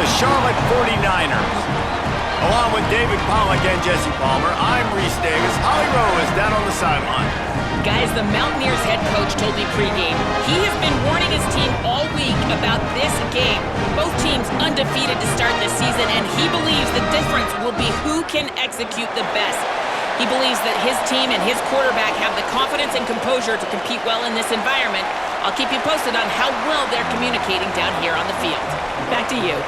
the Charlotte 49ers. Along with David Pollack and Jesse Palmer, I'm Reese Davis. Holly Rowe is down on the sideline. Guys, the Mountaineers head coach told me pregame he has been warning his team all week about this game. Both teams undefeated to start this season, and he believes the difference will be who can execute the best. He believes that his team and his quarterback have the confidence and composure to compete well in this environment. I'll keep you posted on how well they're communicating down here on the field. Back to you.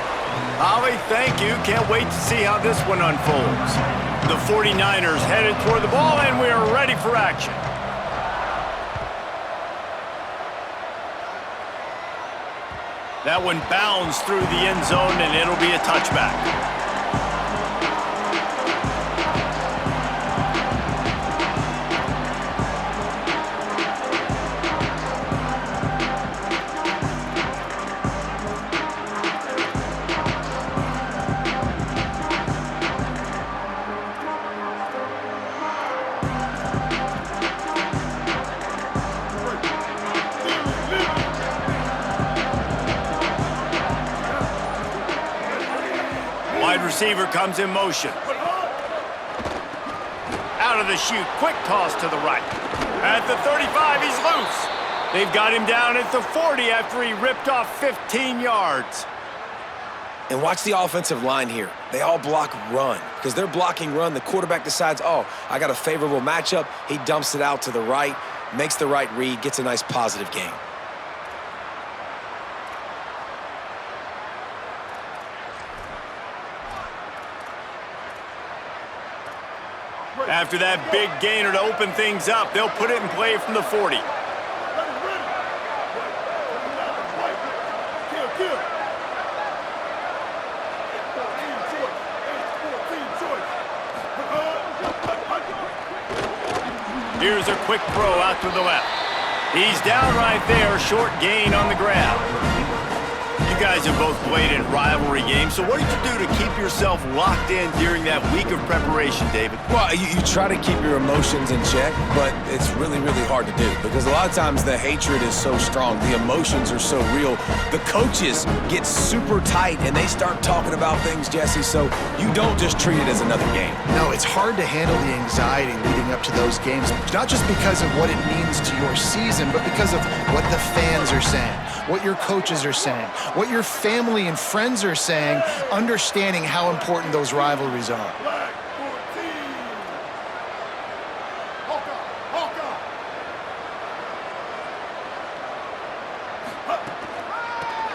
Holly, thank you. Can't wait to see how this one unfolds. The 49ers headed toward the ball, and we are ready for action. That one bounds through the end zone, and it'll be a touchback. Wide receiver comes in motion. Out of the chute, quick toss to the right. At the 35, he's loose. They've got him down at the 40 after he ripped off 15 yards. And watch the offensive line here. They all block run. Because they're blocking run, the quarterback decides, oh, I got a favorable matchup. He dumps it out to the right, makes the right read, gets a nice positive gain. After that big gainer to open things up, they'll put it in play from the 40. Here's a quick throw out to the left. He's down right there, short gain on the grab. You guys have both played in rivalry games, so what did you do to keep yourself locked in during that week of preparation, David? Well, you try to keep your emotions in check, but it's really, really hard to do because a lot of times the hatred is so strong, the emotions are so real. The coaches get super tight and they start talking about things, Jesse, so you don't just treat it as another game. No, it's hard to handle the anxiety leading up to those games, not just because of what it means to your season, but because of what the fans are saying, what your coaches are saying, what your family and friends are saying, understanding how important those rivalries are.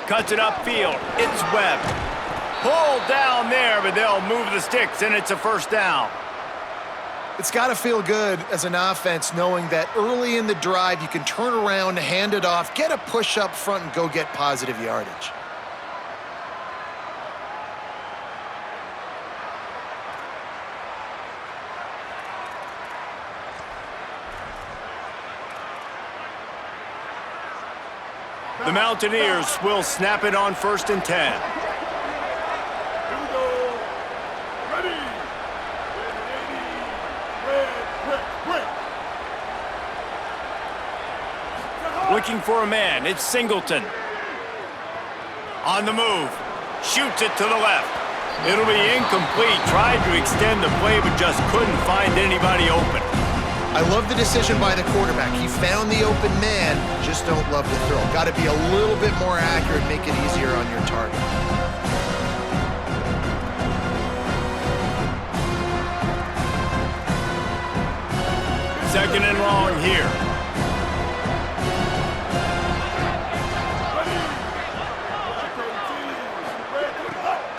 Cuts it upfield. It's Webb. Pulled down there, but they'll move the sticks, and it's a first down. It's got to feel good as an offense knowing that early in the drive you can turn around, hand it off, get a push up front, and go get positive yardage. The Mountaineers will snap it on 1st and 10. Looking for a man, it's Singleton. On the move, shoots it to the left. It'll be incomplete, tried to extend the play but just couldn't find anybody open. I love the decision by the quarterback. He found the open man, just don't love the throw. Got to be a little bit more accurate, make it easier on your target. Second and long here.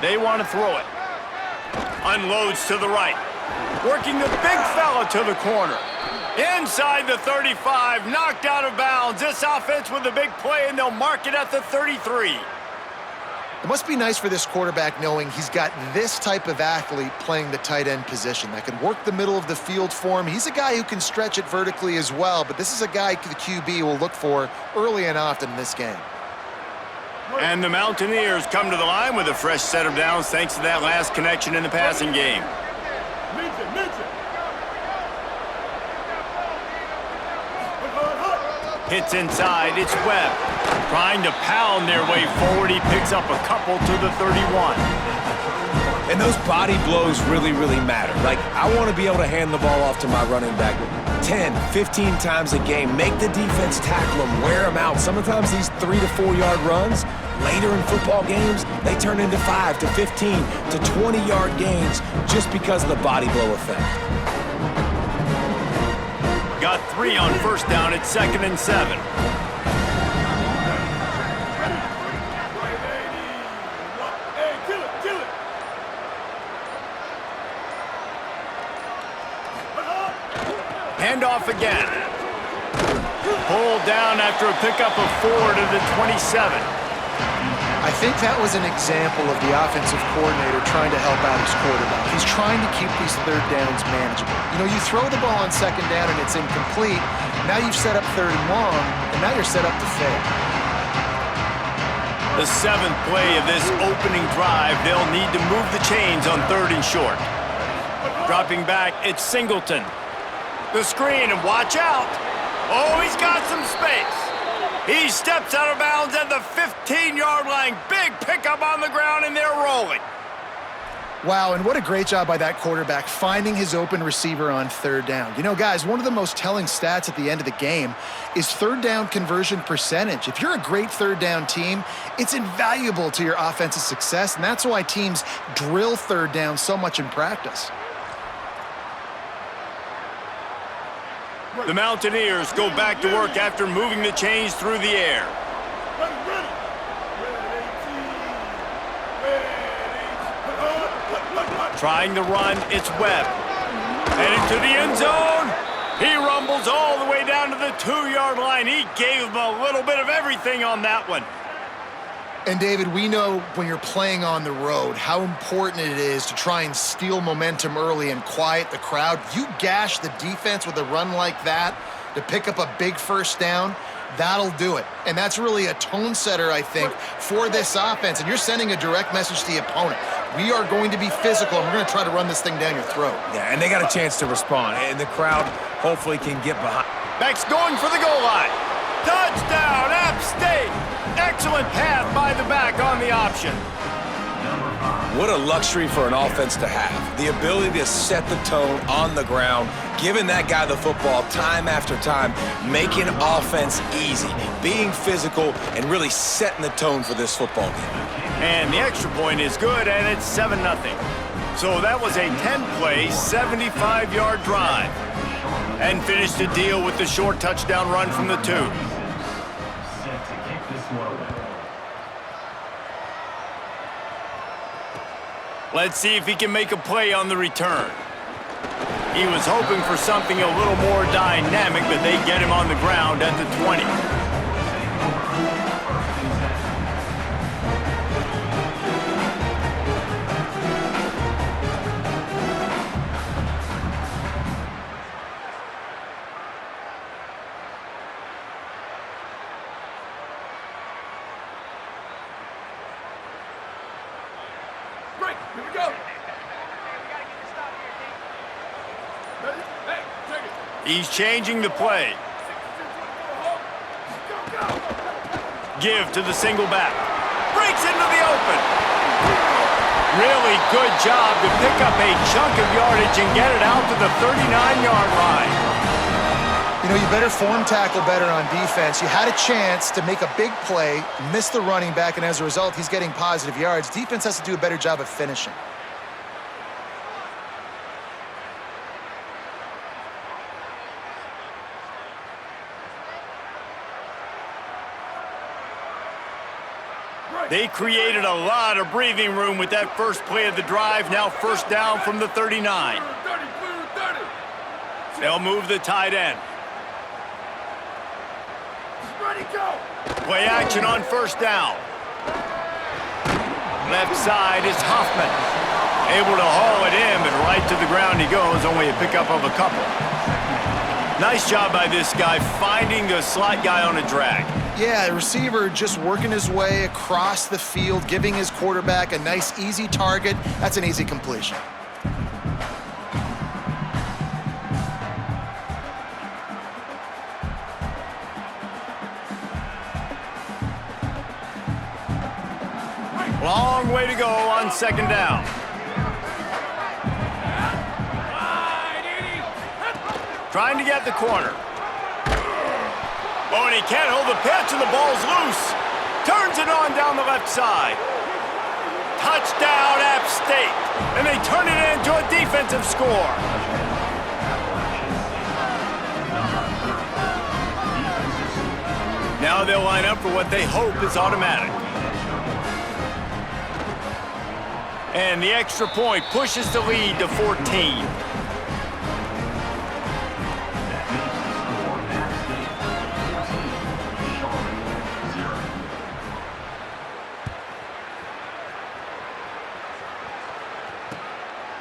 They want to throw it. Unloads to the right. Working the big fella to the corner. Inside the 35, knocked out of bounds. This offense with a big play, and they'll mark it at the 33. It must be nice for this quarterback knowing he's got this type of athlete playing the tight end position that can work the middle of the field for him. He's a guy who can stretch it vertically as well, but this is a guy the QB will look for early and often in this game. And the Mountaineers come to the line with a fresh set of downs thanks to that last connection in the passing game. Hits inside, it's Webb. Trying to pound their way forward, he picks up a couple to the 31. And those body blows really, really matter. Like, I want to be able to hand the ball off to my running back 10, 15 times a game. Make the defense tackle them, wear them out. Sometimes these 3 to 4 yard runs, later in football games, they turn into 5 to 15 to 20-yard gains just because of the body blow effect. Got 3 on first down at 2nd and 7. Handoff again. Pulled down after a pickup of 4 to the 27. I think that was an example of the offensive coordinator trying to help out his quarterback. He's trying to keep these third downs manageable. You know, you throw the ball on second down and it's incomplete. Now you've set up third and long, and now you're set up to fail. The 7th play of this opening drive, they'll need to move the chains on 3rd and short. Dropping back, it's Singleton. The screen, and watch out. Oh, he's got some space. He steps out of bounds at the 15-yard line. Big pickup on the ground, and they're rolling. Wow, and what a great job by that quarterback finding his open receiver on 3rd down. You know, guys, one of the most telling stats at the end of the game is 3rd down conversion percentage. If you're a great 3rd down team, it's invaluable to your offensive success, and that's why teams drill 3rd down so much in practice. The Mountaineers go back to work after moving the chains through the air. Trying to run, it's Webb. Heading to the end zone. He rumbles all the way down to the 2-yard line. He gave him a little bit of everything on that one. And David, we know when you're playing on the road how important it is to try and steal momentum early and quiet the crowd. You gash the defense with a run like that to pick up a big first down, that'll do it. And that's really a tone setter, I think, for this offense. And you're sending a direct message to the opponent. We are going to be physical, and we're going to try to run this thing down your throat. Yeah, and they got a chance to respond, and the crowd hopefully can get behind. Beck's going for the goal line. Touchdown, App State. Excellent pass by the back on the option. What a luxury for an offense to have. The ability to set the tone on the ground, giving that guy the football time after time, making offense easy, being physical, and really setting the tone for this football game. And the extra point is good, and it's 7-0. So that was a 10-play, 75-yard drive. And finished the deal with the short touchdown run from the 2. Let's see if he can make a play on the return. He was hoping for something a little more dynamic, but they get him on the ground at the 20. Here we go. He's changing the play. Give to the single back. Breaks into the open. Really good job to pick up a chunk of yardage and get it out to the 39-yard line. You know, you better form tackle better on defense. You had a chance to make a big play, miss the running back, and as a result, he's getting positive yards. Defense has to do a better job of finishing. They created a lot of breathing room with that first play of the drive. Now first down from the 39. They'll move the tight end. Play action on first down. Left side is Hoffman. Able to haul it in, but right to the ground he goes. Only a pickup of a couple. Nice job by this guy finding the slot guy on a drag. Yeah, the receiver just working his way across the field, giving his quarterback a nice, easy target. That's an easy completion. Long way to go on second down. Trying to get the corner. Oh, and he can't hold the pitch, and the ball's loose. Turns it on down the left side. Touchdown, App State. And they turn it into a defensive score. Now they'll line up for what they hope is automatic. And the extra point pushes the lead to 14.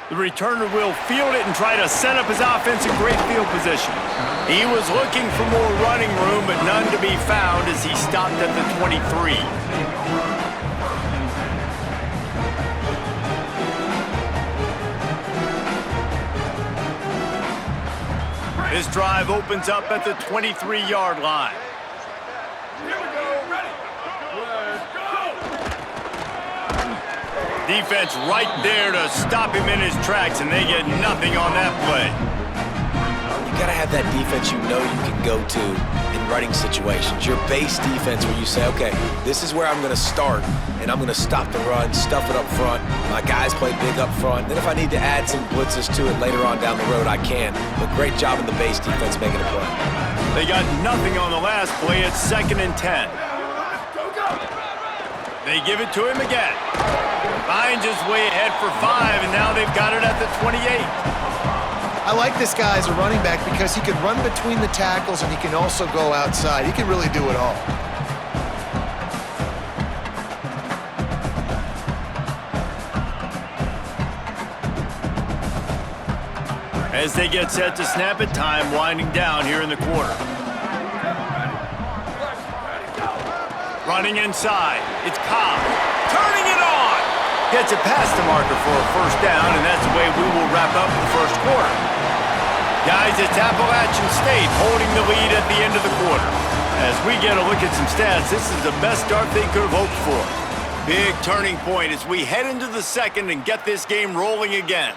The returner will field it and try to set up his offense in great field position. He was looking for more running room, but none to be found as he stopped at the 23. This drive opens up at the 23-yard line. Here we go. Ready. Let's go. Defense right there to stop him in his tracks, and they get nothing on that play. You got to have that defense you know you can go to in running situations. Your base defense where you say, okay, this is where I'm going to start, and I'm going to stop the run, stuff it up front. My guys play big up front. Then if I need to add some blitzes to it later on down the road, I can. But great job in the base defense making a play. They got nothing on the last play. It's 2nd and 10. Go, go. They give it to him again. Finds his way ahead for 5, and now they've got it at the 28. I like this guy as a running back because he can run between the tackles and he can also go outside. He can really do it all. As they get set to snap it, time winding down here in the quarter. Running inside, it's Cobb. Turning it on! Gets it past the marker for a first down, and that's the way we will wrap up the first quarter. Guys, it's Appalachian State holding the lead at the end of the quarter. As we get a look at some stats, this is the best start they could have hoped for. Big turning point as we head into the second and get this game rolling again.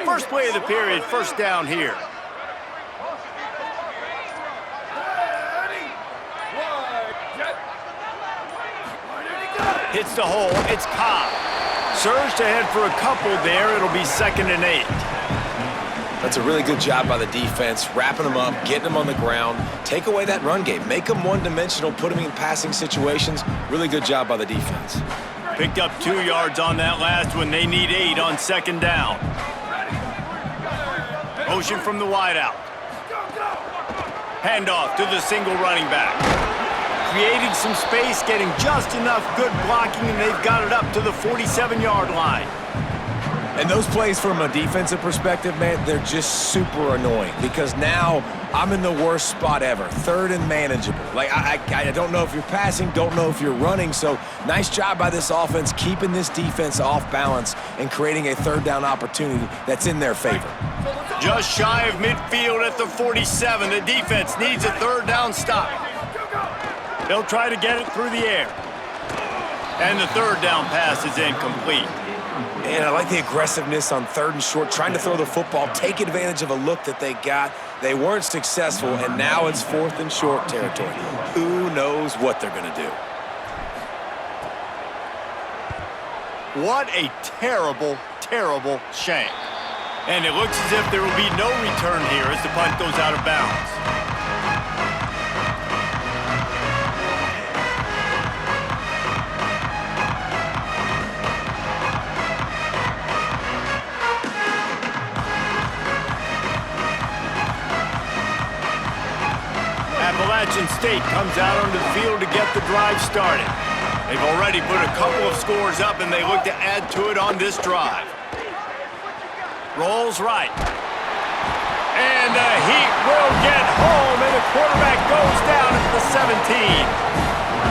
First play of the period, first down here. Hits the hole, it's Cobb. Surged ahead for a couple there, it'll be 2nd and 8. That's a really good job by the defense, wrapping them up, getting them on the ground, take away that run game, make them one-dimensional, put them in passing situations. Really good job by the defense. Picked up 2 yards on that last one. They need 8 on 2nd down. Motion from the wideout. Handoff to the single running back. Creating some space, getting just enough good blocking, and they've got it up to the 47-yard line. And those plays from a defensive perspective, man, they're just super annoying because now I'm in the worst spot ever, 3rd and manageable. Like, I don't know if you're passing, don't know if you're running, so nice job by this offense keeping this defense off balance and creating a 3rd down opportunity that's in their favor. Just shy of midfield at the 47. The defense needs a 3rd down stop. They'll try to get it through the air. And the 3rd down pass is incomplete. And I like the aggressiveness on 3rd and short, trying to throw the football, take advantage of a look that they got. They weren't successful, and now it's 4th and short territory. Who knows what they're going to do? What a terrible, terrible shank. And it looks as if there will be no return here as the punt goes out of bounds. Appalachian State comes out onto the field to get the drive started. They've already put a couple of scores up, and they look to add to it on this drive. Rolls right. And the heat will get home, and the quarterback goes down at the 17.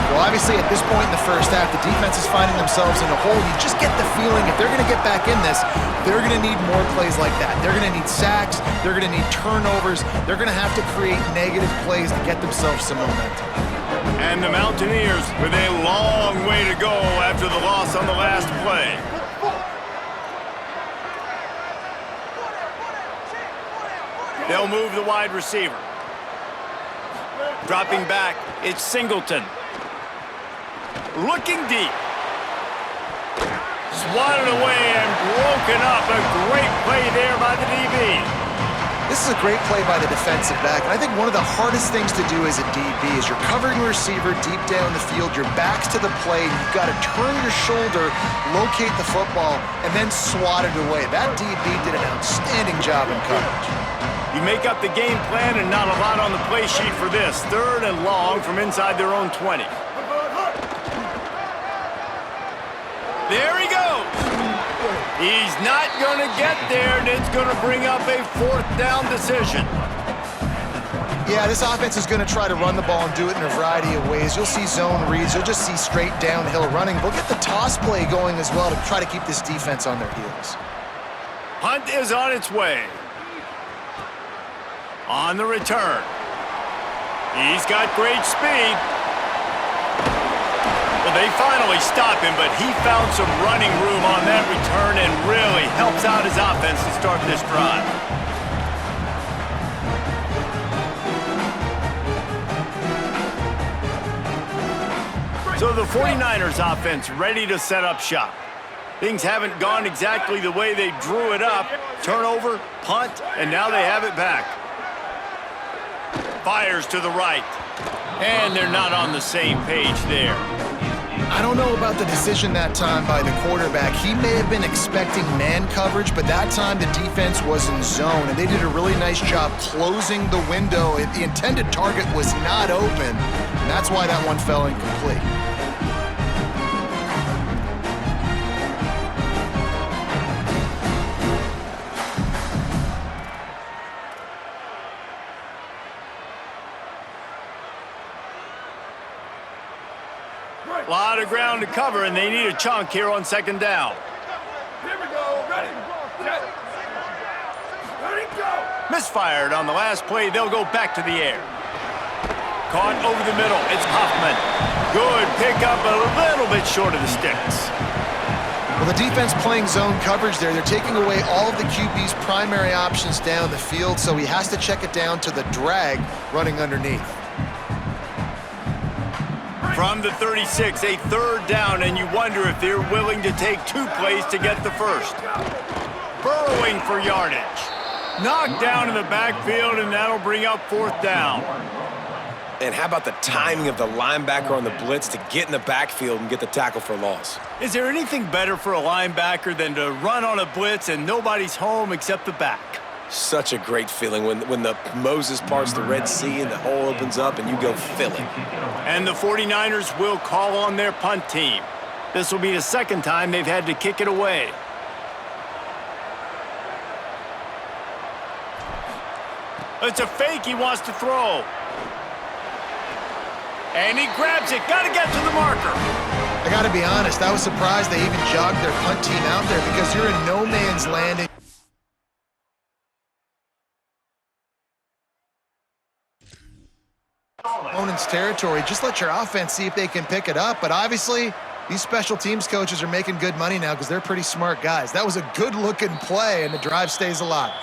Well, obviously, at this point in the first half, the defense is finding themselves in a hole. You just get the feeling if they're going to get back in this, they're going to need more plays like that. They're going to need sacks. They're going to need turnovers. They're going to have to create negative plays to get themselves some momentum. And the Mountaineers with a long way to go after the loss on the last play. They'll move the wide receiver. Dropping back, it's Singleton. Looking deep. Swatted away and broken up. A great play there by the DB. This is a great play by the defensive back, and I think one of the hardest things to do as a DB is you're covering a receiver deep down the field, your back's to the play, and you've got to turn your shoulder, locate the football, and then swat it away. That DB did an outstanding job in coverage. You make up the game plan and not a lot on the play sheet for this. 3rd and long from inside their own 20. There he goes. He's not going to get there, and it's going to bring up a 4th down decision. Yeah, this offense is going to try to run the ball and do it in a variety of ways. You'll see zone reads. You'll just see straight downhill running. We'll get the toss play going as well to try to keep this defense on their heels. Hunt is on its way. On the return. He's got great speed. Well, they finally stop him, but he found some running room on that return and really helps out his offense to start this drive. So the 49ers offense ready to set up shop. Things haven't gone exactly the way they drew it up. Turnover, punt, and now they have it back. Fires to the right. And they're not on the same page there. I don't know about the decision that time by the quarterback. He may have been expecting man coverage, but that time the defense was in zone, and they did a really nice job closing the window. The intended target was not open, and that's why that one fell incomplete. A lot of ground to cover, and they need a chunk here on 2nd down. Here we go. Ready. Set. Ready, go. Misfired on the last play. They'll go back to the air. Caught over the middle. It's Hoffman. Good pickup, a little bit short of the sticks. Well, the defense playing zone coverage there. They're taking away all of the QB's primary options down the field, so he has to check it down to the drag running underneath. From the 36, a 3rd down, and you wonder if they're willing to take 2 plays to get the first. Burrowing for yardage. Knocked down in the backfield, and that'll bring up 4th down. And how about the timing of the linebacker on the blitz to get in the backfield and get the tackle for loss? Is there anything better for a linebacker than to run on a blitz and nobody's home except the back? Such a great feeling when the Moses parts the Red Sea and the hole opens up and you go fill it. And the 49ers will call on their punt team. This will be the 2nd time they've had to kick it away. It's a fake he wants to throw. And he grabs it. Got to get to the marker. I got to be honest, I was surprised they even jogged their punt team out there because you're in no man's land. Opponent's territory. Just let your offense see if they can pick it up. But obviously, these special teams coaches are making good money now because they're pretty smart guys. That was a good-looking play, and the drive stays alive.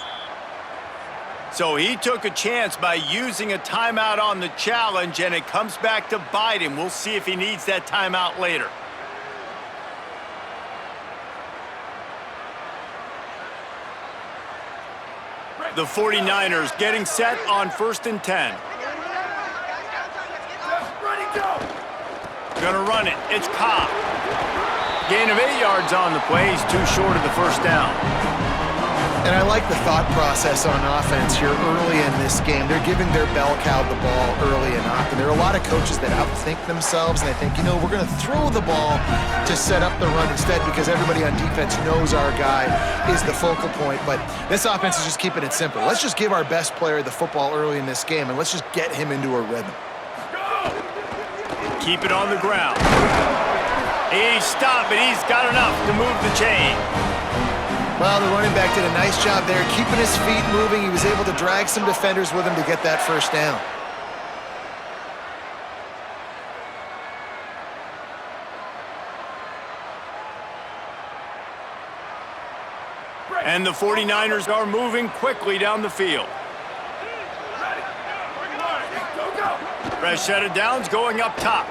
So he took a chance by using a timeout on the challenge, and it comes back to bite him. We'll see if he needs that timeout later. The 49ers getting set on 1st and 10. Gonna run it. It's Cobb. Gain of 8 yards on the play. He's too short of the 1st down. And I like the thought process on offense here early in this game. They're giving their bell cow the ball early and often. There are a lot of coaches that outthink themselves, and they think, you know, we're going to throw the ball to set up the run instead because everybody on defense knows our guy is the focal point. But this offense is just keeping it simple. Let's just give our best player the football early in this game, and let's just get him into a rhythm. keep it on the ground. He stopped, but he's got enough to move the chain. Well, the running back did a nice job there, keeping his feet moving. He was able to drag some defenders with him to get that first down. And the 49ers are moving quickly down the field. Fresh set of downs going up top.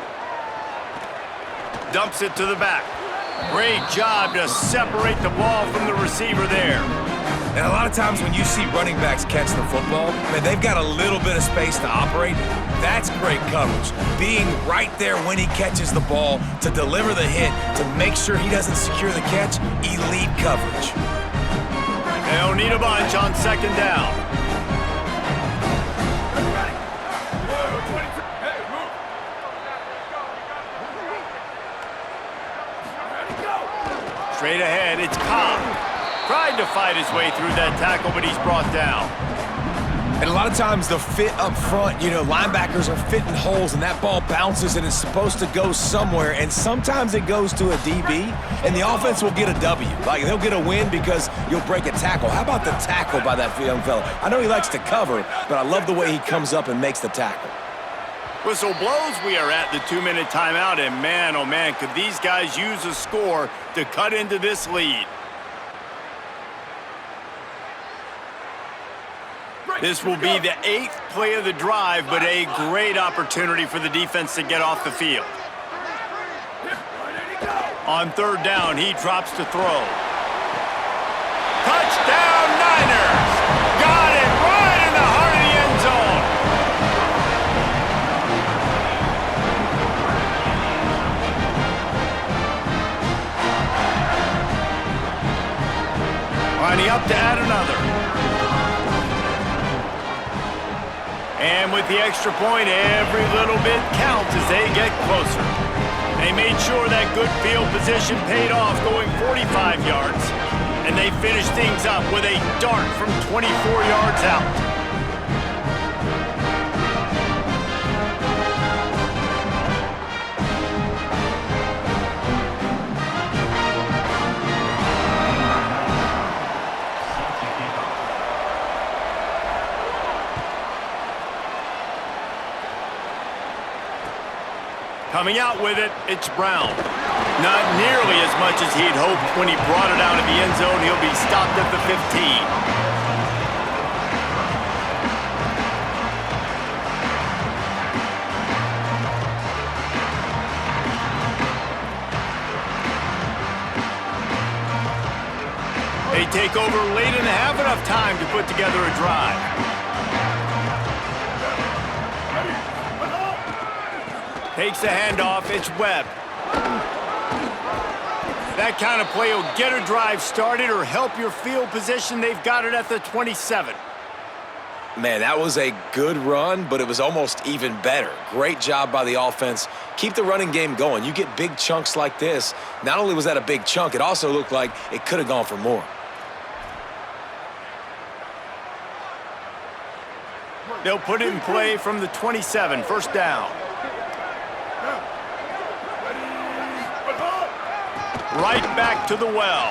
Dumps it to the back. Great job to separate the ball from the receiver there. And a lot of times when you see running backs catch the football, man, they've got a little bit of space to operate. That's great coverage. Being right there when he catches the ball to deliver the hit, to make sure he doesn't secure the catch, elite coverage. They'll need a bunch on second down. Straight ahead, it's Cobb. Tried to fight his way through that tackle, but he's brought down. And a lot of times the fit up front, you know, linebackers are fitting holes and that ball bounces and it's supposed to go somewhere, and sometimes it goes to a DB and the offense will get a W. Like, they'll get a win because you'll break a tackle. How about the tackle by that young fella? I know he likes to cover, but I love the way he comes up and makes the tackle. Whistle blows, we are at the 2-minute timeout, and man, oh man, could these guys use a score to cut into this lead. This will be the 8th play of the drive, but a great opportunity for the defense to get off the field. On third down, he drops to throw. Touchdown, Niners! Got it right in the heart of the end zone. Lining up to add another. And with the extra point, every little bit counts as they get closer. They made sure that good field position paid off, going 45 yards. And they finished things up with a dart from 24 yards out. Coming out with it, it's Brown. Not nearly as much as he'd hoped when he brought it out of the end zone. He'll be stopped at the 15. They take over late and have enough time to put together a drive. Takes the handoff, it's Webb. That kind of play will get a drive started or help your field position. They've got it at the 27. Man, that was a good run, but it was almost even better. Great job by the offense. Keep the running game going. You get big chunks like this. Not only was that a big chunk, it also looked like it could have gone for more. They'll put it in play from the 27, first down. Right back to the well.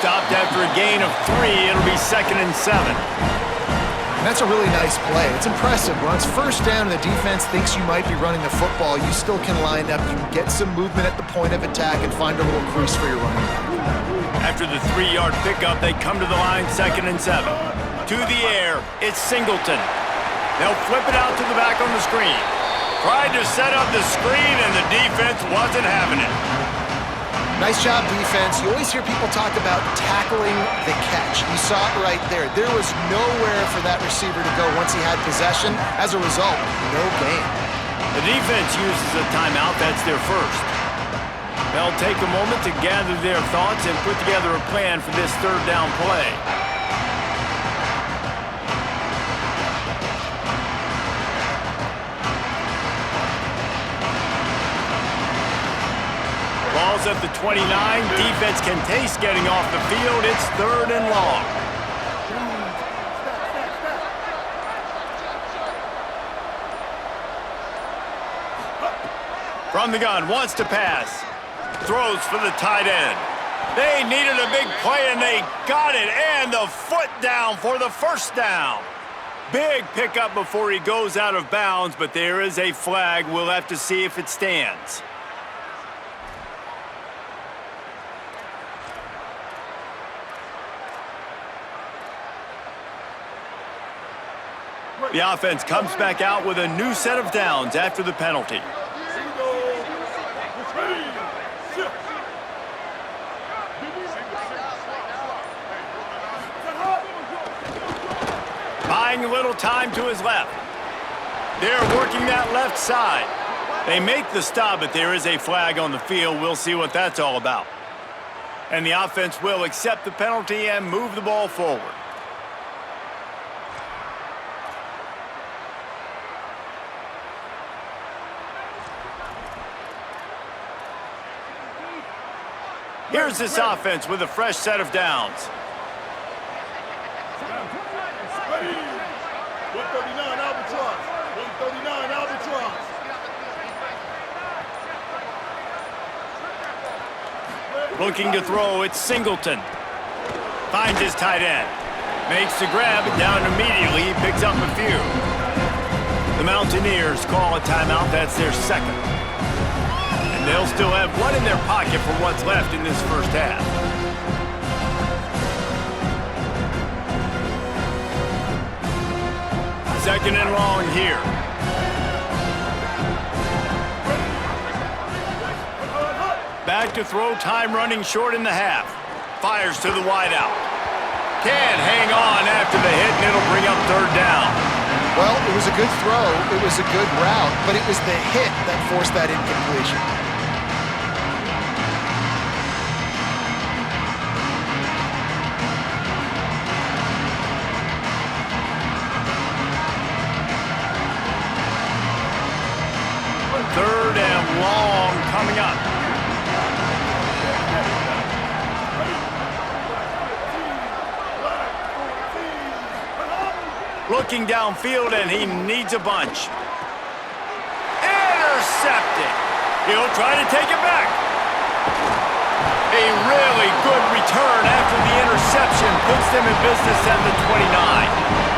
Stopped after a gain of 3. It'll be 2nd and 7. And that's a really nice play. It's impressive. When it's first down and the defense thinks you might be running the football, you still can line up. You can get some movement at the point of attack and find a little crease for your running back. After the 3-yard pickup, they come to the line, 2nd and 7. To the air, it's Singleton. They'll flip it out to the back on the screen. Tried to set up the screen, and the defense wasn't having it. Nice job, defense. You always hear people talk about tackling the catch. You saw it right there. There was nowhere for that receiver to go once he had possession. As a result, no gain. The defense uses a timeout. That's their first. They'll take a moment to gather their thoughts and put together a plan for this third down play. Ball's at the 29. Defense can taste getting off the field. It's 3rd and long. From the gun, wants to pass. Throws for the tight end. They needed a big play, and they got it. And the foot down for the first down. Big pickup before he goes out of bounds, but there is a flag. We'll have to see if it stands. The offense comes back out with a new set of downs after the penalty. Buying a little time to his left. They're working that left side. They make the stop, but there is a flag on the field. We'll see what that's all about. And the offense will accept the penalty and move the ball forward. Here's this offense with a fresh set of downs. 139 Albatross. 139 Albatross. Looking to throw, it's Singleton. Finds his tight end. Makes the grab, down immediately. He picks up a few. The Mountaineers call a timeout. That's their second. And they'll still have one in their pocket for what's left in this first half. Second and long here. Back to throw, time running short in the half. Fires to the wideout. Can't hang on after the hit, and it'll bring up third down. Well, it was a good throw, it was a good route, but it was the hit that forced that incompletion. Third and long coming up. Looking downfield, and he needs a bunch. Intercepted. He'll try to take it back. A really good return after the interception puts them in business at the 29.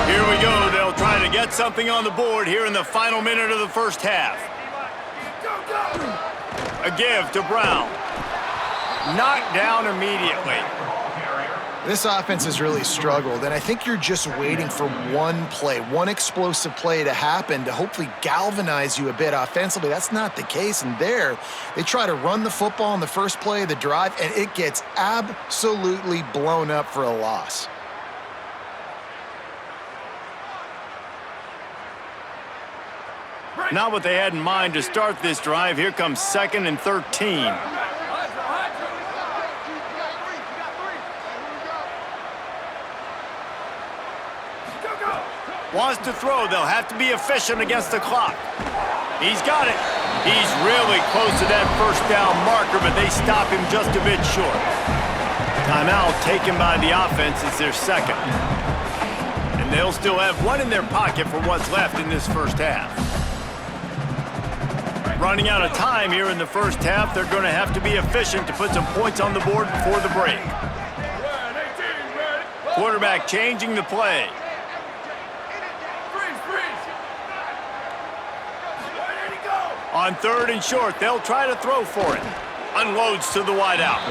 Here we go. They'll try to get something on the board here in the final minute of the first half. A give to Brown. Knocked down immediately. This offense has really struggled, and I think you're just waiting for one play, one explosive play to happen to hopefully galvanize you a bit offensively. That's not the case, and there, they try to run the football in the first play of the drive, and it gets absolutely blown up for a loss. Not what they had in mind to start this drive. Here comes 2nd and 13. Wants to throw. They'll have to be efficient against the clock. He's got it. He's really close to that first down marker, but they stop him just a bit short. Timeout taken by the offense. It's their second. And they'll still have one in their pocket for what's left in this first half. Running out of time here in the first half. They're going to have to be efficient to put some points on the board before the break. Quarterback changing the play. On 3rd and short, they'll try to throw for it. Unloads to the wideout.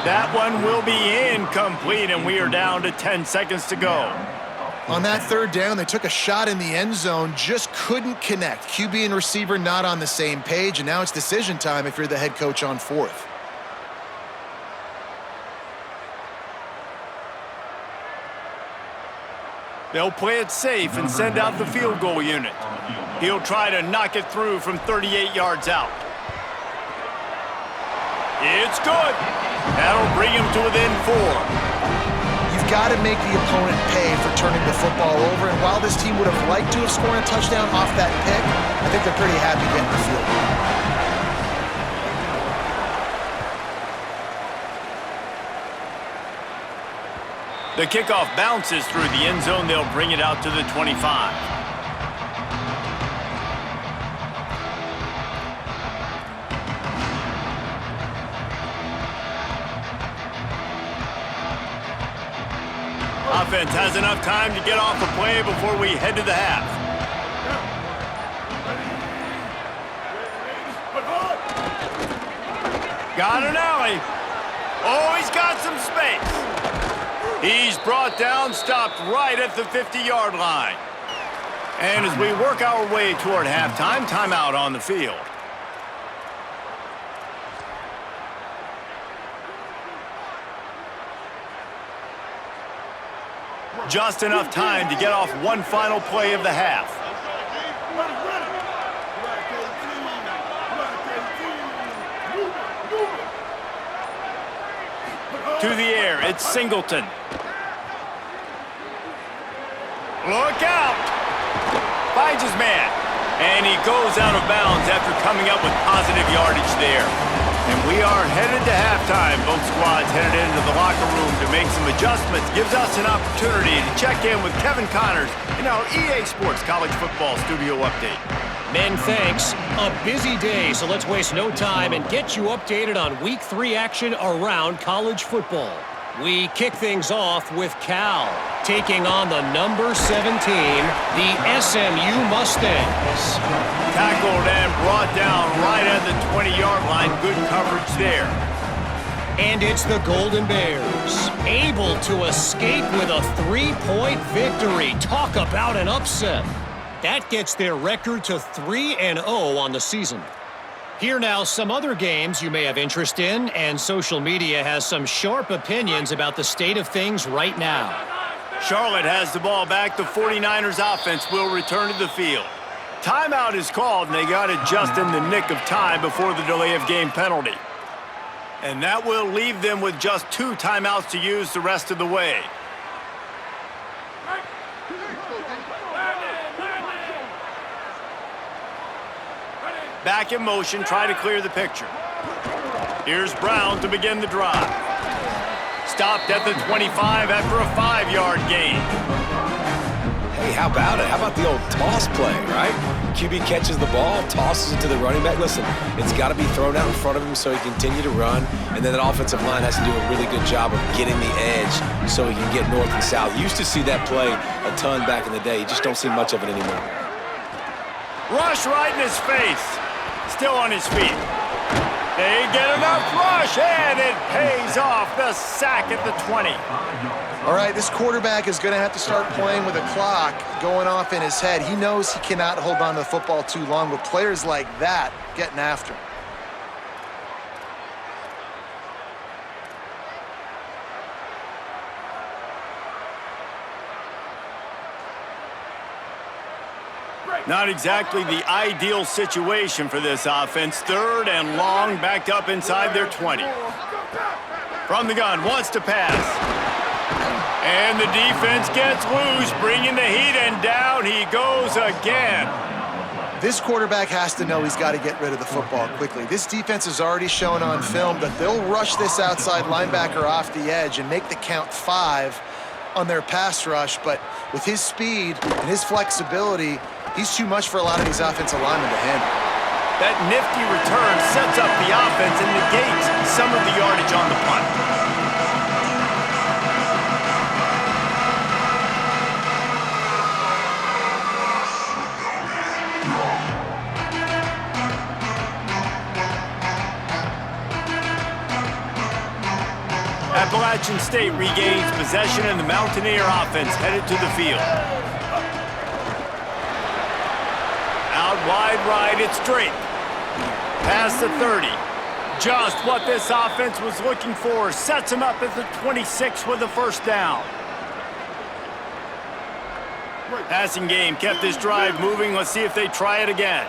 That one will be incomplete, and we are down to 10 seconds to go. On that 3rd down, they took a shot in the end zone, just couldn't connect. QB and receiver not on the same page, and now it's decision time if you're the head coach on 4th. They'll play it safe and send out the field goal unit. He'll try to knock it through from 38 yards out. It's good. That'll bring him to within 4. You've got to make the opponent pay for turning the football over. And while this team would have liked to have scored a touchdown off that pick, I think they're pretty happy getting the field goal. The kickoff bounces through the end zone. They'll bring it out to the 25. Offense has enough time to get off the play before we head to the half. Got an alley. Oh, he's got some space. He's brought down, stopped right at the 50-yard line. And as we work our way toward halftime, timeout on the field. Just enough time to get off one final play of the half. To the air, it's Singleton. Look out! Finds his man. And he goes out of bounds after coming up with positive yardage there. And we are headed to halftime. Both squads headed into the locker room to make some adjustments. Gives us an opportunity to check in with Kevin Connors in our EA Sports College Football Studio Update. Men, thanks. A busy day, so let's waste no time and get you updated on Week 3 action around college football. We kick things off with Cal, taking on the number 17, the SMU Mustangs. Tackled and brought down right at the 20-yard line. Good coverage there. And it's the Golden Bears, able to escape with a 3-point victory. Talk about an upset. That gets their record to 3-0 on the season. Here now, some other games you may have interest in, and social media has some sharp opinions about the state of things right now. Charlotte has the ball back. The 49ers offense will return to the field. Timeout is called, and they got it just in the nick of time before the delay of game penalty. And that will leave them with just 2 timeouts to use the rest of the way. Back in motion, try to clear the picture. Here's Brown to begin the drive. Stopped at the 25 after a 5-yard gain. Hey, how about it? How about the old toss play, right? QB catches the ball, tosses it to the running back. Listen, it's got to be thrown out in front of him so he can continue to run, and then that offensive line has to do a really good job of getting the edge so he can get north and south. You used to see that play a ton back in the day. You just don't see much of it anymore. Rush right in his face. Still on his feet. They get enough rush, and it pays off. The sack at the 20. All right, this quarterback is going to have to start playing with a clock going off in his head. He knows he cannot hold on to the football too long with players like that getting after him. Not exactly the ideal situation for this offense. 3rd and long, backed up inside their 20. From the gun, wants to pass. And the defense gets loose, bringing the heat, and down he goes again. This quarterback has to know he's got to get rid of the football quickly. This defense has already shown on film that they'll rush this outside linebacker off the edge and make the count 5 on their pass rush, but with his speed and his flexibility, he's too much for a lot of these offensive linemen to handle. That nifty return sets up the offense and negates some of the yardage on the punt. Appalachian State regains possession, and the Mountaineer offense headed to the field. Out wide right, it's Drake. Past the 30. Just what this offense was looking for. Sets him up at the 26 with a first down. Passing game kept this drive moving. Let's see if they try it again.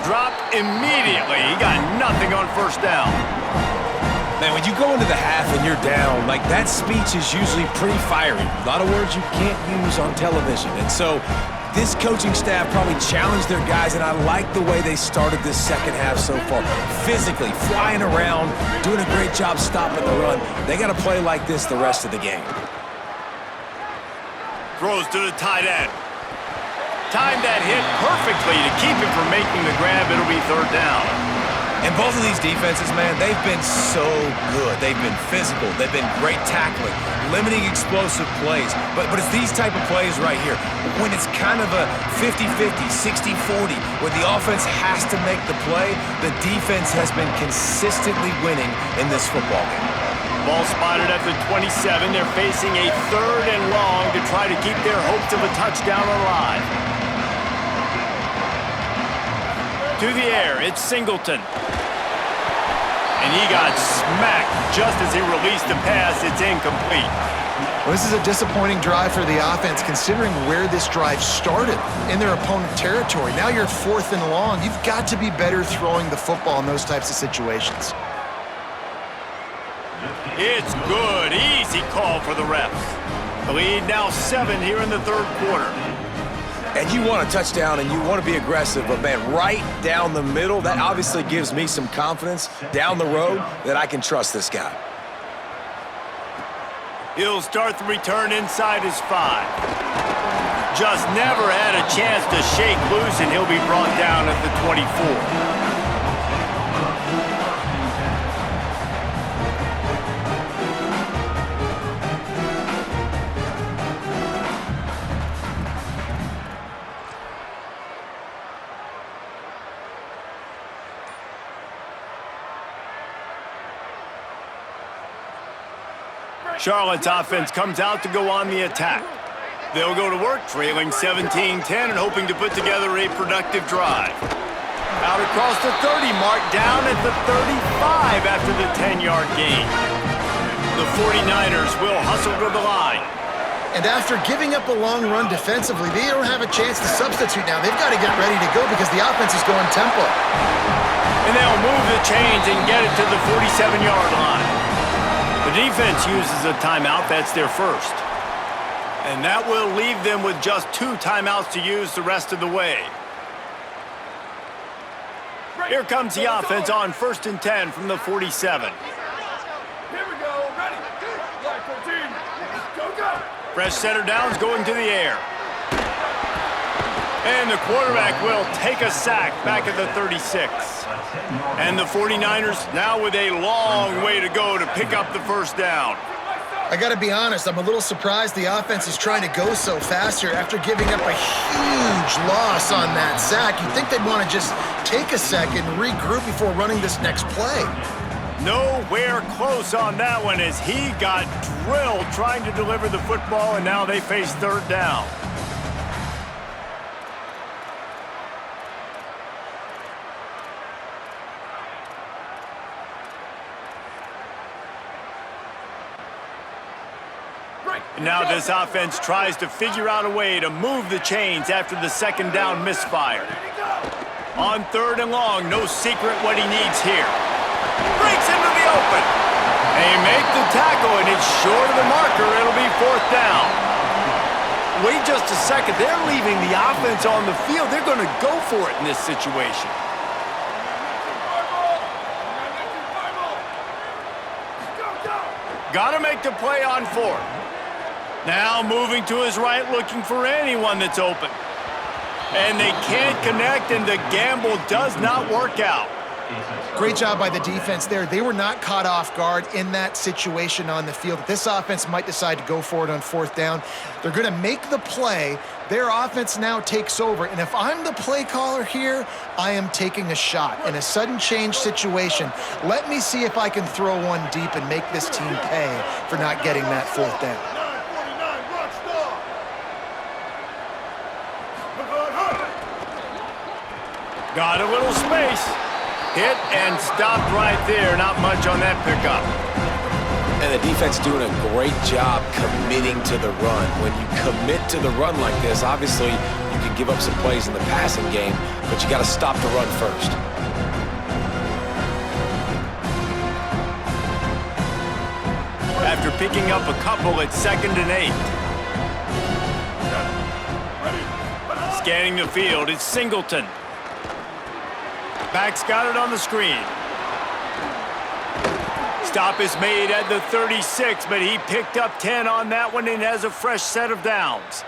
dropped immediately. He got nothing on first down. Man, when you go into the half and you're down, like that speech is usually pretty fiery. A lot of words you can't use on television. And so this coaching staff probably challenged their guys, and I like the way they started this second half so far. Physically, flying around, doing a great job stopping the run. They got to play like this the rest of the game. Throws to the tight end. Timed that hit perfectly to keep him from making the grab. It'll be third down. And both of these defenses, man, they've been so good. They've been physical. They've been great tackling, limiting explosive plays. But it's these type of plays right here. When it's kind of a 50-50, 60-40, where the offense has to make the play, the defense has been consistently winning in this football game. Ball spotted at the 27. They're facing a third and long to try to keep their hopes of a touchdown alive. To the air, it's Singleton. And he got smacked just as he released the pass. It's incomplete. Well, this is a disappointing drive for the offense, considering where this drive started, in their opponent territory. Now you're fourth and long. You've got to be better throwing the football in those types of situations. It's good. Easy call for the refs. The lead now 7 here in the third quarter. And you want a touchdown and you want to be aggressive, but man, right down the middle, that obviously gives me some confidence down the road that I can trust this guy. He'll start the return inside his 5. Just never had a chance to shake loose, and he'll be brought down at the 24. Charlotte's offense comes out to go on the attack. They'll go to work trailing 17-10 and hoping to put together a productive drive. Out across the 30 mark, down at the 35 after the 10-yard gain. The 49ers will hustle to the line. And after giving up a long run defensively, they don't have a chance to substitute now. They've got to get ready to go because the offense is going tempo. And they'll move the chains and get it to the 47-yard line. The defense uses a timeout. That's their first. And that will leave them with just 2 timeouts to use the rest of the way. Here comes the offense on 1st and 10 from the 47. Here we go. Ready. Black 14. Go, go. Fresh setter downs going to the air. And the quarterback will take a sack back at the 36. And the 49ers now with a long way to go to pick up the first down. I got to be honest, I'm a little surprised the offense is trying to go so fast here after giving up a huge loss on that sack. You'd think they'd want to just take a second and regroup before running this next play. Nowhere close on that one as he got drilled trying to deliver the football, and now they face third down. Now this offense tries to figure out a way to move the chains after the second down misfire. On 3rd and long, no secret what he needs here. Breaks into the open. They make the tackle, and it's short of the marker. It'll be 4th down. Wait just a second. They're leaving the offense on the field. They're going to go for it in this situation. Got to make the play on 4th. Now moving to his right, looking for anyone that's open. And they can't connect, and the gamble does not work out. Great job by the defense there. They were not caught off guard in that situation on the field. This offense might decide to go for it on 4th down. They're going to make the play. Their offense now takes over. And if I'm the play caller here, I am taking a shot. In a sudden change situation, let me see if I can throw one deep and make this team pay for not getting that 4th down. Got a little space. Hit and stopped right there. Not much on that pickup. And the defense doing a great job committing to the run. When you commit to the run like this, obviously you can give up some plays in the passing game, but you got to stop the run first. After picking up a couple at 2nd and 8. Scanning the field, it's Singleton. Back's got it on the screen. Stop is made at the 36, but he picked up 10 on that one and has a fresh set of downs.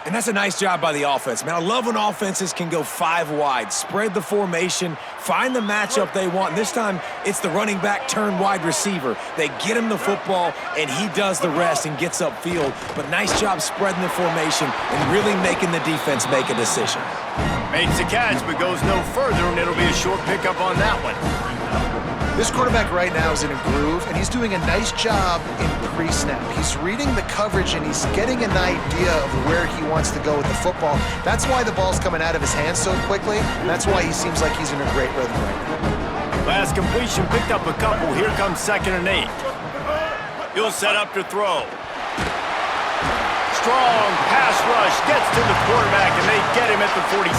And that's a nice job by the offense, man. I love when offenses can go 5 wide, spread the formation, find the matchup they want. And this time, it's the running back turned wide receiver. They get him the football, and he does the rest and gets upfield. But nice job spreading the formation and really making the defense make a decision. Makes the catch, but goes no further, and it'll be a short pickup on that one. This quarterback right now is in a groove, and he's doing a nice job in pre-snap. He's reading the coverage, and he's getting an idea of where he wants to go with the football. That's why the ball's coming out of his hands so quickly, and that's why he seems like he's in a great rhythm right now. Last completion picked up a couple. Here comes 2nd and 8. He'll set up to throw. Strong pass rush gets to the quarterback, and they get him at the 46.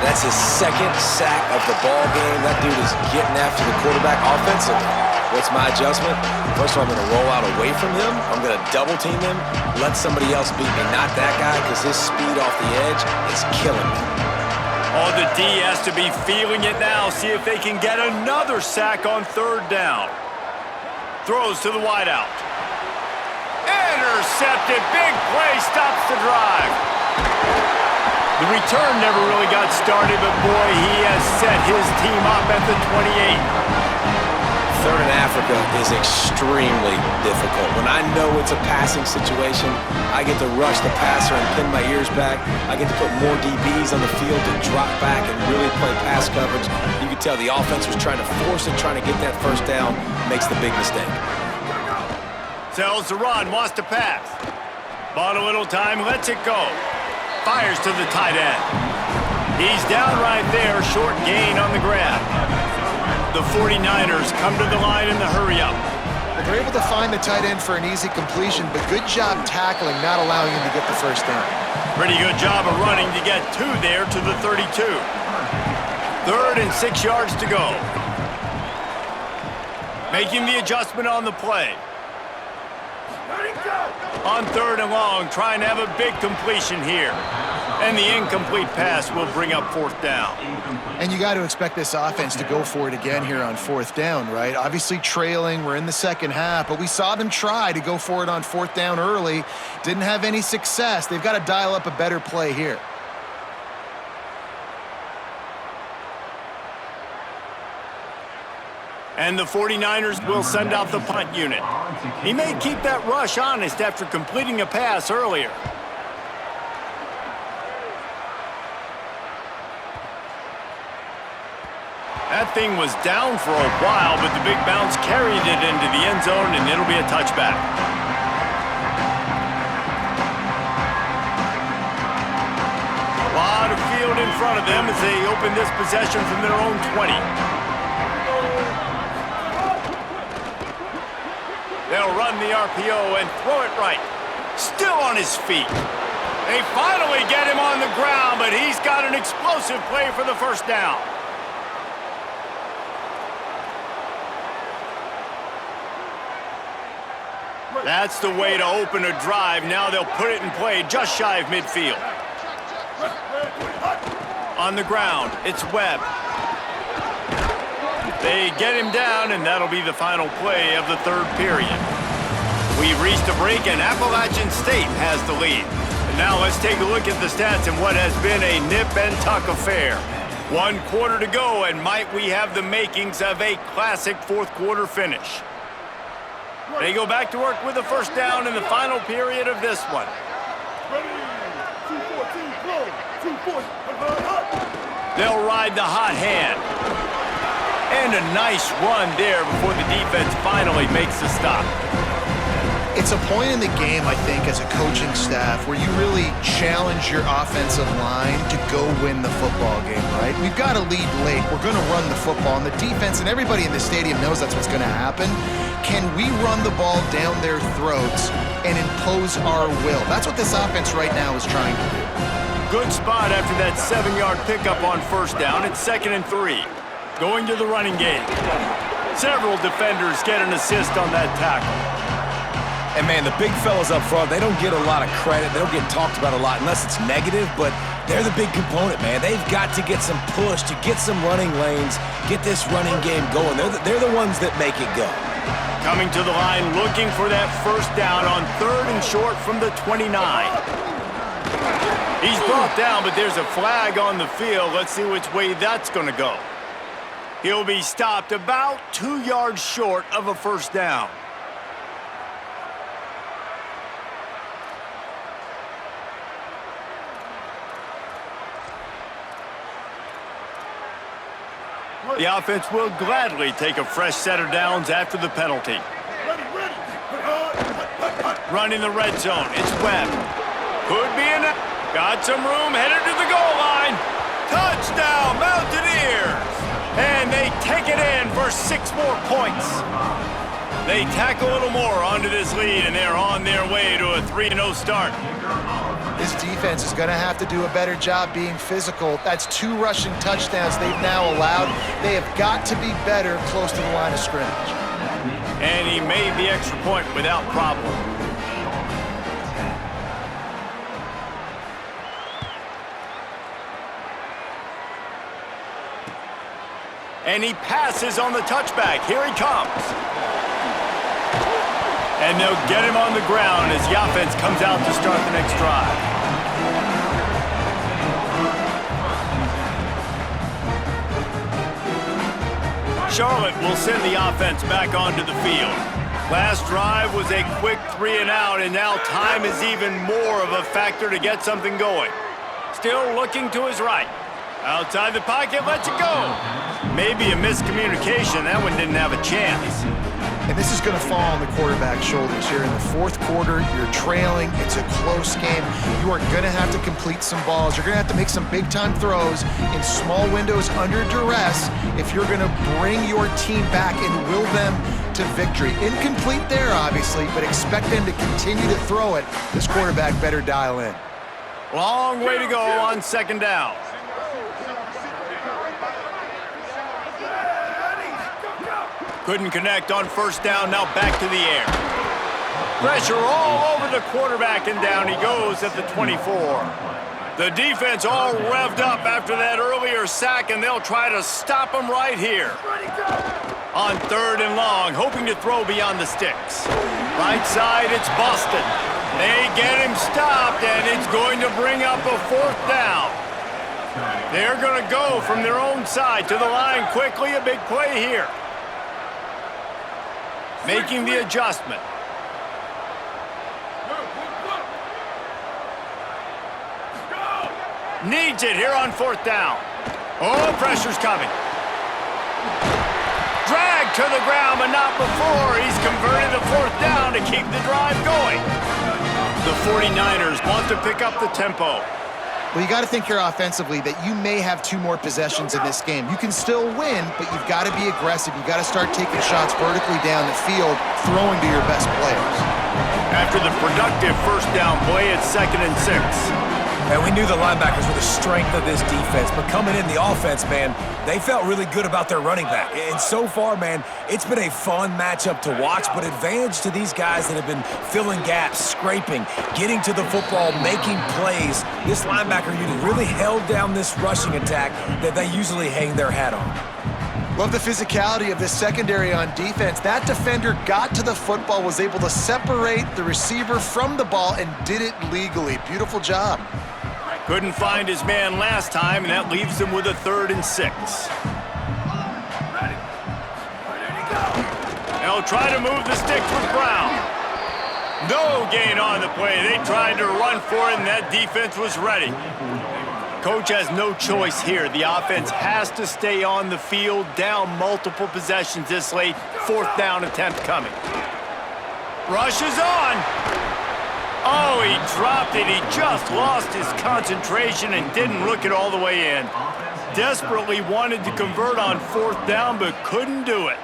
That's his 2nd sack of the ball game. That dude is getting after the quarterback offensively. What's my adjustment? First of all, I'm going to roll out away from him. I'm going to double team him, let somebody else beat me, not that guy, because his speed off the edge is killing me. Oh, the D has to be feeling it now. See if they can get another sack on 3rd down. Throws to the wideout. Intercepted. Big play stops the drive. The return never really got started, but boy, he has set his team up at the 28. 3rd in Africa is extremely difficult. When I know it's a passing situation, I get to rush the passer and pin my ears back. I get to put more DBs on the field to drop back and really play pass coverage. You can tell the offense was trying to force it, trying to get that 1st down, makes the big mistake. Sells the run, wants to pass. Bought a little time, lets it go. Fires to the tight end. He's down right there, short gain on the grab. The 49ers come to the line in the hurry-up. Well, they're able to find the tight end for an easy completion, but good job tackling, not allowing him to get the 1st down. Pretty good job of running to get 2 there to the 32. 3rd and 6 yards to go. Making the adjustment on the play. On 3rd and long, trying to have a big completion here. And the incomplete pass will bring up 4th down. And you got to expect this offense to go for it again here on 4th down, right? Obviously trailing, we're in the 2nd half, but we saw them try to go for it on 4th down early. Didn't have any success. They've got to dial up a better play here. And the 49ers will send out the punt unit. He may keep that rush honest after completing a pass earlier. That thing was down for a while, but the big bounce carried it into the end zone, and it'll be a touchback. A lot of field in front of them as they open this possession from their own 20. They'll run the RPO and throw it right. Still on his feet. They finally get him on the ground, but he's got an explosive play for the 1st down. That's the way to open a drive. Now they'll put it in play just shy of midfield. On the ground, it's Webb. They get him down, and that'll be the final play of the 3rd period. We've reached a break, and Appalachian State has the lead. And now let's take a look at the stats in what has been a nip-and-tuck affair. 1 quarter to go, and might we have the makings of a classic 4th quarter finish. They go back to work with the 1st down in the final period of this one. They'll ride the hot hand. And a nice run there before the defense finally makes the stop. It's a point in the game, I think, as a coaching staff where you really challenge your offensive line to go win the football game, right? We've got to lead late. We're going to run the football, and the defense and everybody in the stadium knows that's what's going to happen. Can we run the ball down their throats and impose our will? That's what this offense right now is trying to do. Good spot after that 7-yard pickup on first down. It's 2nd and 3. Going to the running game. Several defenders get an assist on that tackle. And, man, the big fellas up front, they don't get a lot of credit. They don't get talked about a lot unless it's negative, but they're the big component, man. They've got to get some push, to get some running lanes, get this running game going. They're the ones that make it go. Coming to the line, looking for that first down on 3rd and short from the 29. He's brought down, but there's a flag on the field. Let's see which way that's going to go. He'll be stopped about 2 yards short of a first down. The offense will gladly take a fresh set of downs after the penalty. Running the red zone, it's Webb. Could be enough. Got some room, headed to the goal line. Touchdown, Mountaineers! And they take it in for 6 more points. They tack a little more onto this lead, and they're on their way to a 3-0 start. This defense is going to have to do a better job being physical. That's 2 rushing touchdowns they've now allowed. They have got to be better close to the line of scrimmage. And he made the extra point without problem. And he passes on the touchback. Here he comes. And they'll get him on the ground as the offense comes out to start the next drive. Charlotte will send the offense back onto the field. Last drive was a quick 3 and out, and now time is even more of a factor to get something going. Still looking to his right. Outside the pocket, lets it go. Maybe a miscommunication. That one didn't have a chance. And this is going to fall on the quarterback's shoulders here in the 4th quarter. You're trailing. It's a close game. You are going to have to complete some balls. You're going to have to make some big-time throws in small windows under duress if you're going to bring your team back and will them to victory. Incomplete there, obviously, but expect them to continue to throw it. This quarterback better dial in. Long way to go on 2nd down. Couldn't connect on first down, now back to the air. Pressure all over the quarterback, and down he goes at the 24. The defense all revved up after that earlier sack, and they'll try to stop him right here. On 3rd and long, hoping to throw beyond the sticks. Right side, it's Boston. They get him stopped, and it's going to bring up a 4th down. They're going to go from their own side to the line quickly, a big play here. Making the adjustment. Needs it here on 4th down. Oh, pressure's coming. Dragged to the ground, but not before. He's converted the 4th down to keep the drive going. The 49ers want to pick up the tempo. Well, you got to think here offensively that you may have 2 more possessions in this game. You can still win, but you've got to be aggressive. You've got to start taking shots vertically down the field, throwing to your best players. After the productive first down play, it's 2nd and 6. And we knew the linebackers were the strength of this defense, but coming in the offense, man, they felt really good about their running back. And so far, man, it's been a fun matchup to watch, but advantage to these guys that have been filling gaps, scraping, getting to the football, making plays. This linebacker unit really held down this rushing attack that they usually hang their hat on. Love the physicality of this secondary on defense. That defender got to the football, was able to separate the receiver from the ball, and did it legally. Beautiful job. Couldn't find his man last time, and that leaves him with a 3rd and 6. They'll try to move the sticks with Brown. No gain on the play. They tried to run for it, and that defense was ready. Coach has no choice here. The offense has to stay on the field, down multiple possessions this late. 4th down attempt coming. Rushes on. Oh, he dropped it. He just lost his concentration and didn't look it all the way in. Desperately wanted to convert on 4th down, but couldn't do it.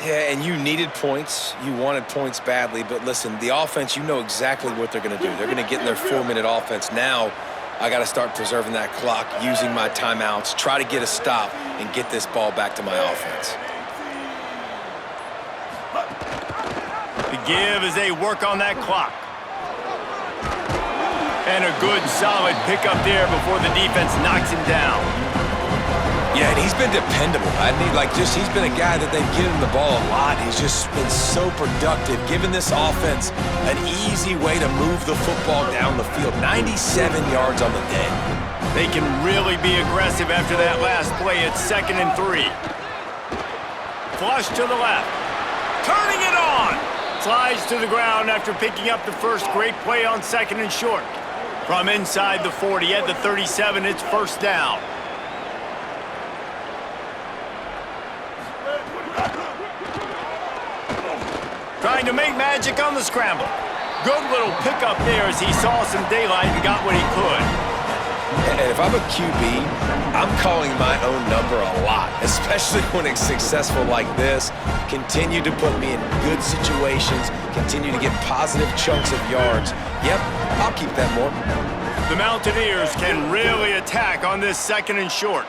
Yeah, and you needed points. You wanted points badly. But listen, the offense, you know exactly what they're going to do. They're going to get in their 4-minute offense. Now, I got to start preserving that clock, using my timeouts, try to get a stop, and get this ball back to my offense. The give as they work on that clock. And a good, solid pickup there before the defense knocks him down. Yeah, and he's been dependable. He's been a guy that they've given the ball a lot. He's just been so productive, giving this offense an easy way to move the football down the field. 97 yards on the day. They can really be aggressive after that last play. It's 2nd and 3. Flush to the left. Turning it on. Slides to the ground after picking up the first great play on 2nd and short. From inside the 40 at the 37, it's 1st down. Trying to make magic on the scramble. Good little pickup there as he saw some daylight and got what he could. And if I'm a QB, I'm calling my own number a lot, especially when it's successful like this. Continue to put me in good situations, continue to get positive chunks of yards. Yep, I'll keep that more. The Mountaineers can really attack on this 2nd and short.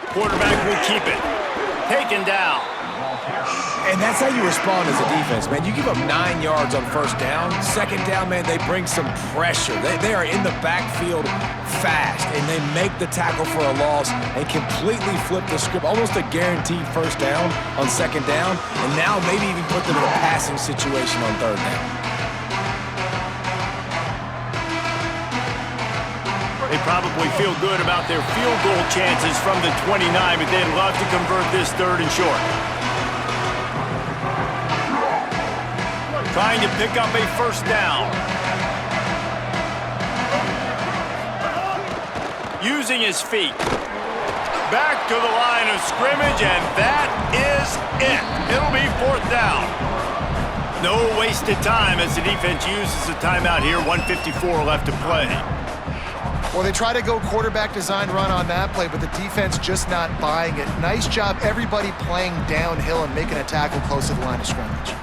Quarterback will keep it. Taken down. And that's how you respond as a defense, man. You give up 9 yards on 1st down. 2nd down, man, they bring some pressure. They are in the backfield fast, and they make the tackle for a loss and completely flip the script. Almost a guaranteed 1st down on 2nd down, and now maybe even put them in a passing situation on 3rd down. They probably feel good about their field goal chances from the 29, but they'd love to convert this 3rd and short. Trying to pick up a 1st down. Using his feet. Back to the line of scrimmage, and that is it. It'll be 4th down. No wasted time as the defense uses a timeout here. 1:54 left to play. Well, they try to go quarterback design run on that play, but the defense just not buying it. Nice job, everybody playing downhill and making a tackle close to the line of scrimmage.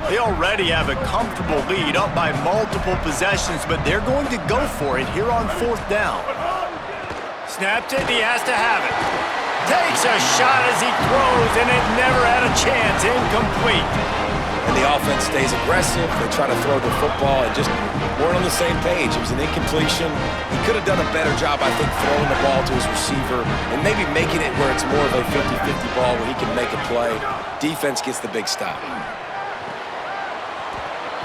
They already have a comfortable lead, up by multiple possessions, but they're going to go for it here on 4th down. Snapped it, he has to have it. Takes a shot as he throws, and it never had a chance. Incomplete. And the offense stays aggressive. They try to throw the football and just weren't on the same page. It was an incompletion. He could have done a better job, I think, throwing the ball to his receiver and maybe making it where it's more of a 50-50 ball where he can make a play. Defense gets the big stop.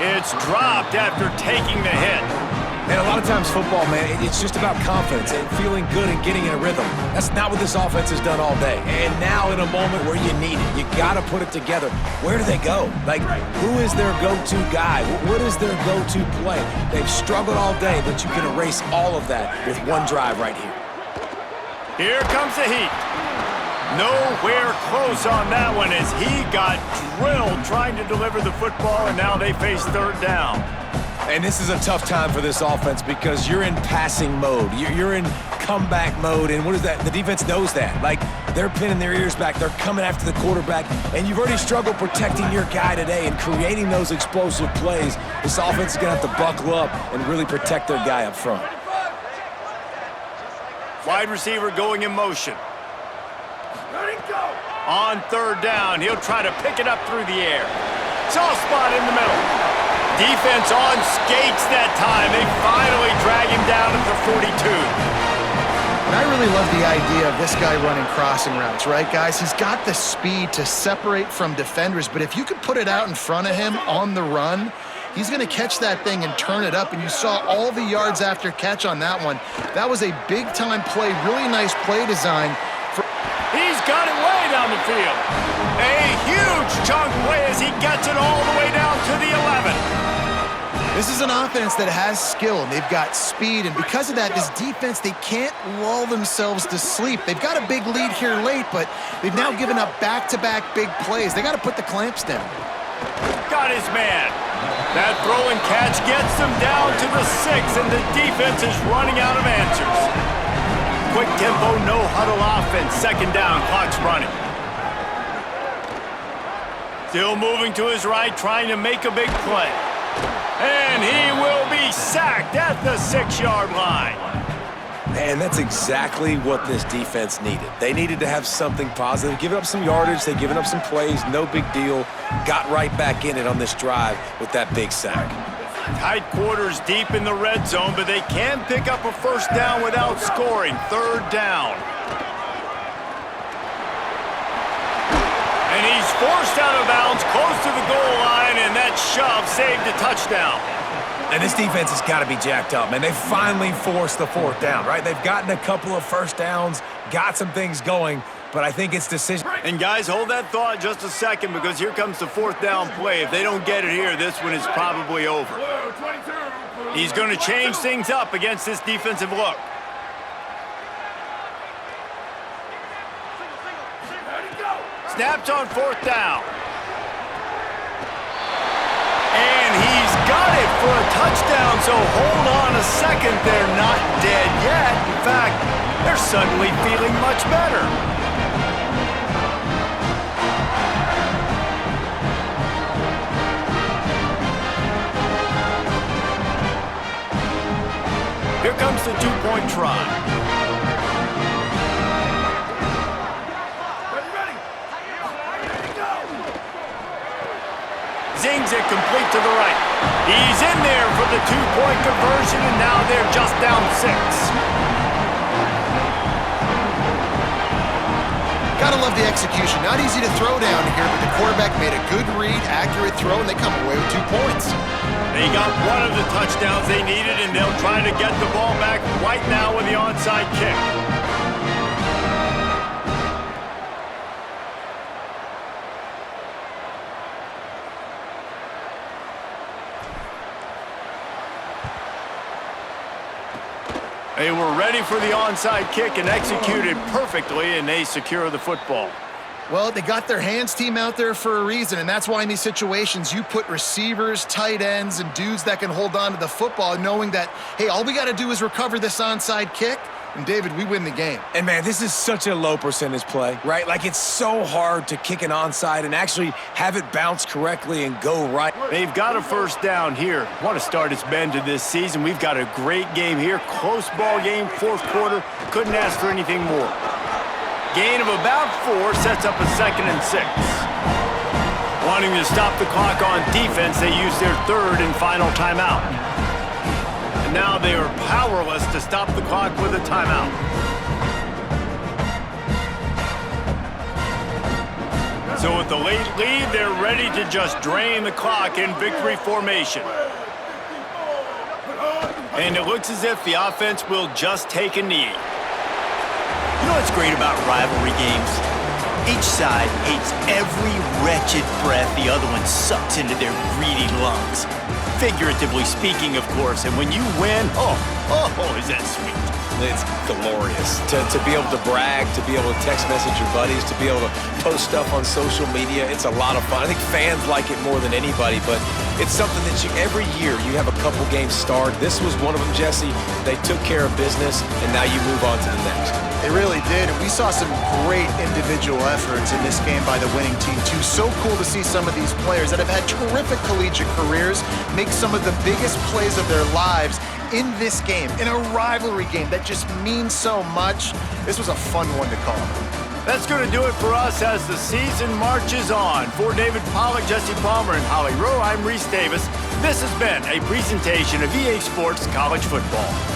It's dropped after taking the hit. And a lot of times football, man, it's just about confidence and feeling good and getting in a rhythm. That's not what this offense has done all day. And now in a moment where you need it, you got to put it together. Where do they go? Like, who is their go-to guy? What is their go-to play? They've struggled all day, but you can erase all of that with one drive right here. Here comes the heat. Nowhere close on that one as he got drilled trying to deliver the football, and now they face 3rd down. And this is a tough time for this offense because you're in passing mode. You're in comeback mode, and what is that? The defense knows that. Like, they're pinning their ears back. They're coming after the quarterback, and you've already struggled protecting your guy today and creating those explosive plays. This offense is going to have to buckle up and really protect their guy up front. Wide receiver going in motion. On 3rd down, he'll try to pick it up through the air. Soft spot in the middle. Defense on skates that time. They finally drag him down at the 42. And I really love the idea of this guy running crossing routes, right, guys? He's got the speed to separate from defenders, but if you could put it out in front of him on the run, he's going to catch that thing and turn it up, and you saw all the yards after catch on that one. That was a big-time play, really nice play design. He's got it way down the field. A huge chunk play as he gets it all the way down to the 11. This is an offense that has skill, and they've got speed, and because of that, this defense, they can't lull themselves to sleep. They've got a big lead here late, but they've now given up back-to-back big plays. They got to put the clamps down. Got his man. That throw and catch gets them down to the 6, and the defense is running out of answers. Quick tempo, no huddle offense. Second down, clock's running. Still moving to his right, trying to make a big play. And he will be sacked at the 6-yard line. Man, that's exactly what this defense needed. They needed to have something positive. Giving up some yardage, they've given up some plays, no big deal. Got right back in it on this drive with that big sack. Tight quarters deep in the red zone, but they can pick up a first down without scoring. Third down. And he's forced out of bounds close to the goal line, and that shove saved a touchdown. And this defense has got to be jacked up, man. They finally forced the fourth down, right? They've gotten a couple of first downs, got some things going, but I think it's decision. And guys, hold that thought just a second, because here comes the fourth down play. If they don't get it here, this one is probably over. He's going to change things up against this defensive look. Snaps on fourth down. And he's got it for a touchdown, so hold on a second. They're not dead yet. In fact, they're suddenly feeling much better. Here comes the two-point try. Zings it complete to the right. He's in there for the two-point conversion, and now they're just down 6. Gotta love the execution. Not easy to throw down here, but the quarterback made a good read, accurate throw, and they come away with 2 points. They got one of the touchdowns they needed, and they'll try to get the ball back right now with the onside kick. They were ready for the onside kick and executed perfectly, and they secure the football. Well, they got their hands team out there for a reason, and that's why in these situations you put receivers, tight ends, and dudes that can hold on to the football, knowing that, hey, all we got to do is recover this onside kick, and David, we win the game. And man, this is such a low percentage play, right? Like, it's so hard to kick an onside and actually have it bounce correctly and go right. They've got a first down here. Want to start its bend to this season. We've got a great game here. Close ball game, fourth quarter. Couldn't ask for anything more. Gain of about 4 sets up a 2nd and 6. Wanting to stop the clock on defense, they use their third and final timeout. And now they are powerless to stop the clock with a timeout. So with the late lead, they're ready to just drain the clock in victory formation. And it looks as if the offense will just take a knee. You know what's great about rivalry games? Each side hates every wretched breath the other one sucks into their greedy lungs. Figuratively speaking, of course, and when you win, oh, is that sweet. It's glorious to be able to brag, to be able to text message your buddies, to be able to post stuff on social media. It's a lot of fun. I think fans like it more than anybody, but it's something that every year you have a couple games start. This was one of them, Jesse. They took care of business, and now you move on to the next. They really did, and we saw some great individual efforts in this game by the winning team, too. So cool to see some of these players that have had terrific collegiate careers make some of the biggest plays of their lives in this game, in a rivalry game that just means so much. This was a fun one to call. That's going to do it for us as the season marches on. For David Pollack, Jesse Palmer, and Holly Rowe, I'm Reese Davis. This has been a presentation of EA Sports College Football.